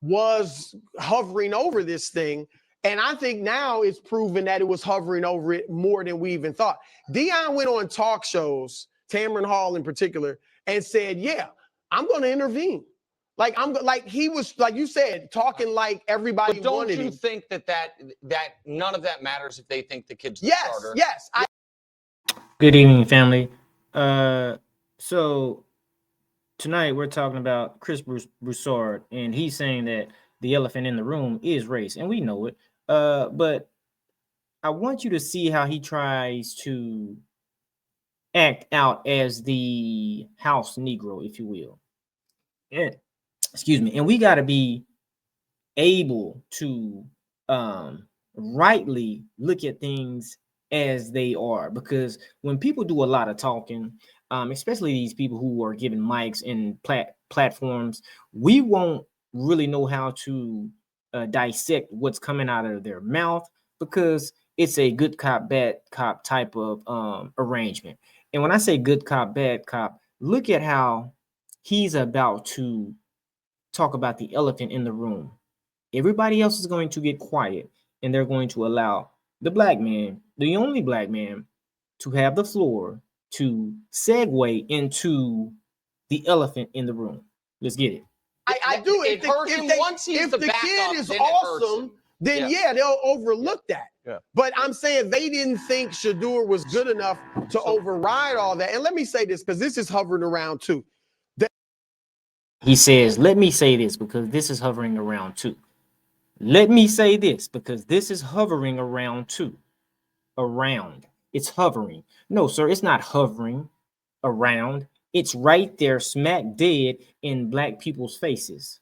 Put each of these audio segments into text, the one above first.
was hovering over this thing. And I think now it's proven that it was hovering over it more than we even thought. Deion went on talk shows, Tamron Hall in particular, and said, yeah, I'm going to intervene. Like he was, like you said, talking like everybody but don't wanted you him. think that none of that matters if they think the kid's the Yes, starter? yes. Good evening, family. So tonight we're talking about Chris Broussard, and he's saying that the elephant in the room is race, and we know it. But I want you to see how he tries to act out as the house Negro, if you will. And excuse me, and we got to be able to rightly look at things as they are, because when people do a lot of talking, especially these people who are given mics and platforms, we won't really know how to dissect what's coming out of their mouth, because it's a good cop, bad cop type of arrangement. And when I say good cop, bad cop, look at how he's about to talk about the elephant in the room. Everybody else is going to get quiet, and they're going to allow the black man, the only black man, to have the floor to segue into the elephant in the room. Let's get it. I do. It hurt him once he's the backup. If the kid is then awesome, then yeah, they'll overlook that. Yeah. But I'm saying they didn't think Shedeur was good enough to override all that. And let me say this, because this is hovering around too. He says, let me say this because this is hovering around too. Let me say this because this is hovering around too. Around. It's hovering. No, sir, it's not hovering around. It's right there, smack dead in black people's faces.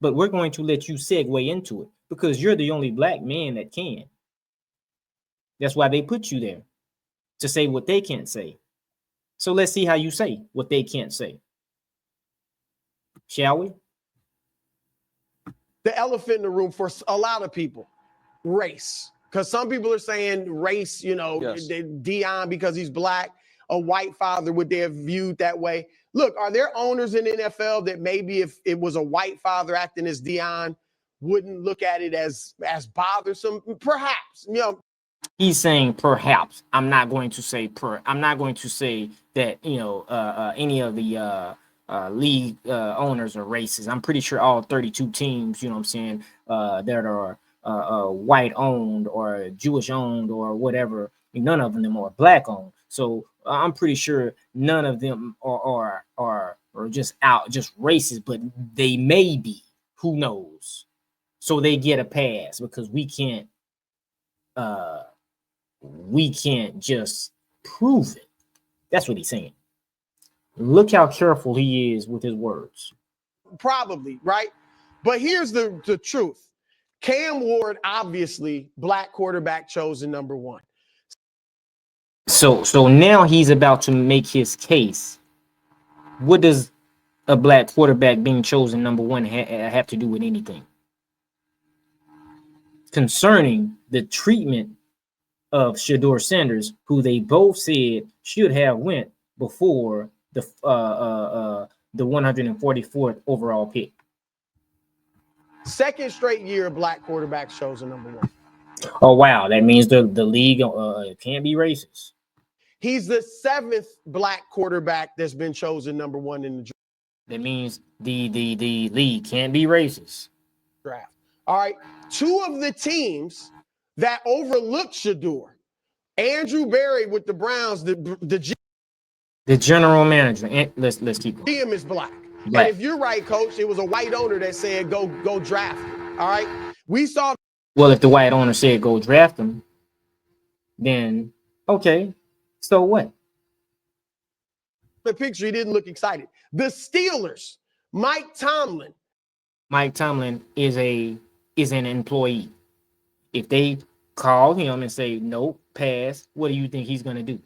But we're going to let you segue into it because you're the only black man that can. That's why they put you there, to say what they can't say. So let's see how you say what they can't say. Shall we? The elephant in the room for a lot of people, race. Because some people are saying race, you know, Deion because he's black, a white father, would they have viewed that way? Look, are there owners in the NFL that maybe if it was a white father acting as Deion, wouldn't look at it as bothersome? Perhaps, you know. He's saying perhaps. I'm not going to say I'm not going to say that, you know, any of the league owners are racist. I'm pretty sure all 32 teams, you know what I'm saying, that are white owned or Jewish owned or whatever, none of them are black owned. So I'm pretty sure none of them are just racist, but they may be. Who knows? So they get a pass because we can't just prove it. That's what he's saying. Look how careful he is with his words. Probably, right? But here's the truth. Cam Ward, obviously, black quarterback chosen number one. So now he's about to make his case. What does a black quarterback being chosen number one have to do with anything? Concerning the treatment of Shedeur Sanders, who they both said should have went before the 144th overall pick. Second straight year, black quarterback chosen number one. Oh wow, that means the league can't be racist. He's the seventh black quarterback that's been chosen number one in the draft. That means the league can't be racist. Draft. All right, two of the teams that overlooked Shedeur, Andrew Berry with the Browns, the general manager. And let's keep going. GM is black. And if you're right, coach, it was a white owner that said go draft him. All right, we saw. Well, if the white owner said go draft him, then okay. So what? The picture, he didn't look excited. The Steelers, Mike Tomlin. Mike Tomlin is an employee. If they call him and say nope, pass, what do you think he's gonna do?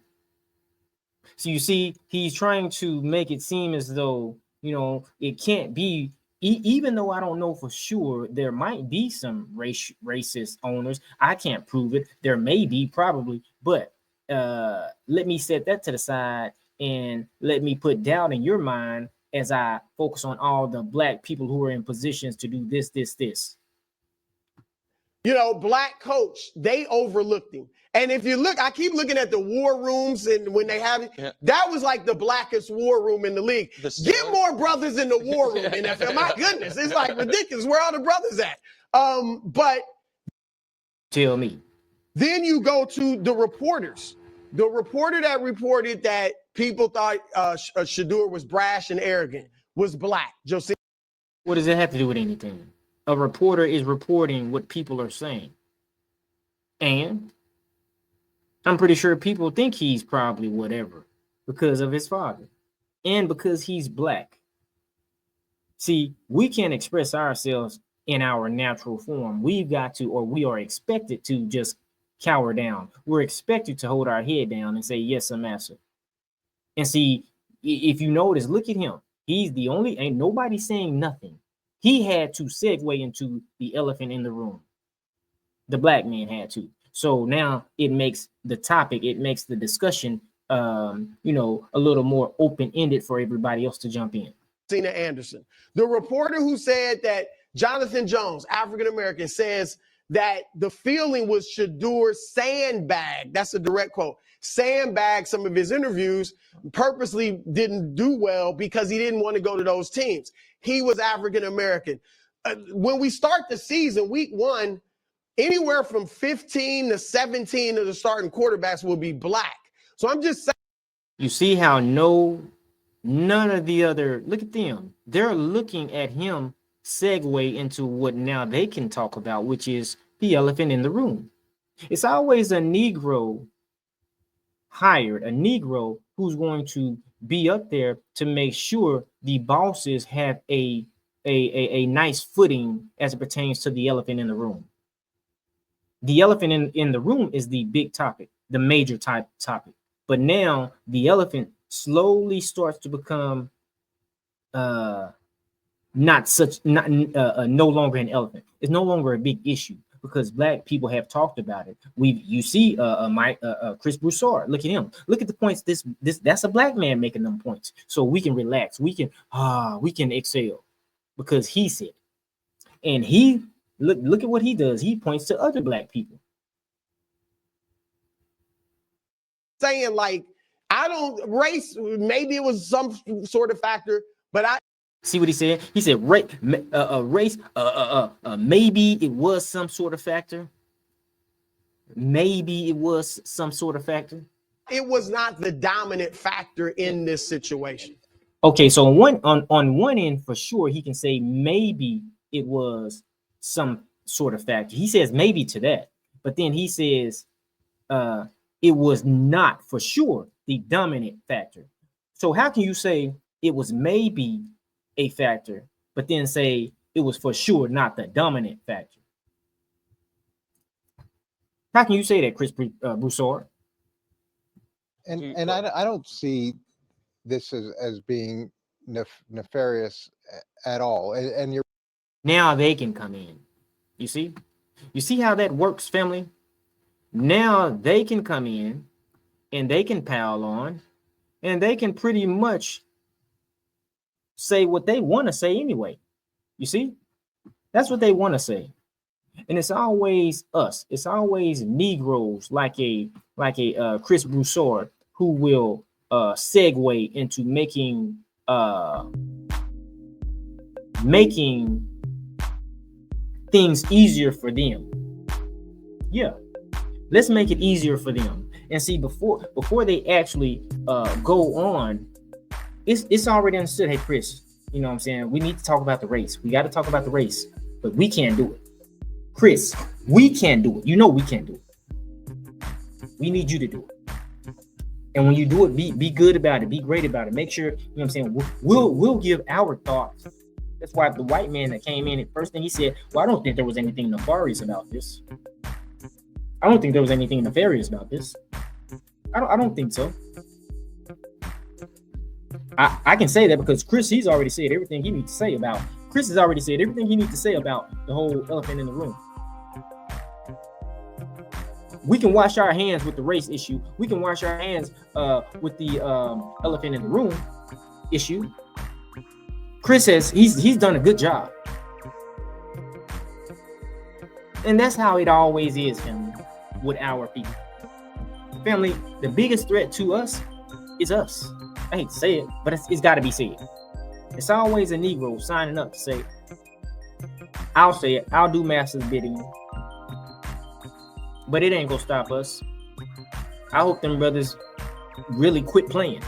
So you see, he's trying to make it seem as though, you know, it can't be. Even though I don't know for sure, there might be some racist owners. I can't prove it. There may be, probably, but let me set that to the side and let me put doubt in your mind as I focus on all the black people who are in positions to do this. You know, black coach, they overlooked him. And if you look, I keep looking at the war rooms, and when they have it, that was like the blackest war room in the league. Get more brothers in the war room, NFL. My goodness, it's like ridiculous. Where are the brothers at? But tell me. Then you go to the reporters. The reporter that reported that people thought Shedeur was brash and arrogant was black. Joseph. What does it have to do with anything? A reporter is reporting what people are saying. And I'm pretty sure people think he's probably whatever because of his father and because he's black. See, we can't express ourselves in our natural form. We've got to, or we are expected to just cower down. We're expected to hold our head down and say, yes, sir, master. And see, if you notice, look at him. He's the only, ain't nobody saying nothing. He had to segue into the elephant in the room. The black man had to. So now it makes the topic, it makes the discussion, you know, a little more open-ended for everybody else to jump in. Tina Anderson, the reporter who said that Jonathan Jones, African-American, says that the feeling was Shedeur sandbag. That's a direct quote. Sandbag some of his interviews, purposely didn't do well because he didn't want to go to those teams. He was African-American. When we start the season, week 1, anywhere from 15 to 17 of the starting quarterbacks will be black. So I'm just saying. You see how none of the other, look at them. They're looking at him segue into what now they can talk about, which is the elephant in the room. It's always a Negro hired, a Negro who's going to be up there to make sure the bosses have a nice footing as it pertains to the elephant in the room. The elephant in the room is the big topic, the major topic. But now the elephant slowly starts to become no longer an elephant. It's no longer a big issue because black people have talked about it. You see Chris Broussard. Look at him. Look at the points. That's a black man making them points. So we can relax. We can exhale because he said it. And he look at what he does. He points to other black people. Saying like, I don't race, maybe it was some sort of factor, but I see what he said. He said race, maybe it was some sort of factor. Maybe it was some sort of factor. It was not the dominant factor in this situation. Okay, so on one end, for sure, he can say maybe it was some sort of factor. He says maybe to that, but then he says it was not for sure the dominant factor. So how can you say it was maybe a factor, but then say it was for sure not the dominant factor? How can you say that, Chris Broussard? And I don't see this as being nefarious at all. And you're now they can come in. You see how that works, family? Now they can come in and they can pile on and they can pretty much say what they want to say anyway. You see, that's what they want to say. And it's always us. It's always Negroes like a Chris Broussard who will segue into making things easier for them. Yeah, let's make it easier for them. And see, before they actually go on, it's already understood. Hey, Chris, you know what I'm saying? We need to talk about the race. We got to talk about the race, but we can't do it. Chris, we can't do it. You know we can't do it. We need you to do it. And when you do it, be good about it. Be great about it. Make sure, you know what I'm saying? We'll give our thoughts. That's why the white man that came in, the first thing he said, well, I don't think there was anything nefarious about this. I don't think there was anything nefarious about this. I don't think so. I can say that because Chris, he's already said everything he needs to say about. Chris has already said everything he needs to say about the whole elephant in the room. We can wash our hands with the race issue. We can wash our hands with the elephant in the room issue. Chris says he's done a good job. And that's how it always is, family, with our people. Family, the biggest threat to us is us. I hate to say it, but it's got to be said. It's always a Negro signing up to say, I'll say it, I'll do master's bidding. But it ain't gonna stop us. I hope them brothers really quit playing.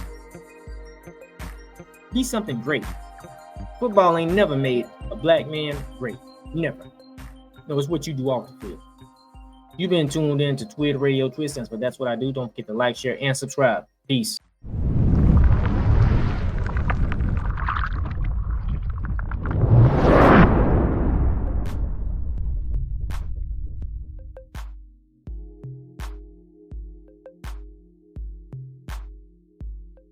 Be something great. Football ain't never made a black man great. Never. No, it's what you do off the field. You've been tuned in to TWID Radio TWID10, but that's what I do. Don't forget to like, share, and subscribe. Peace.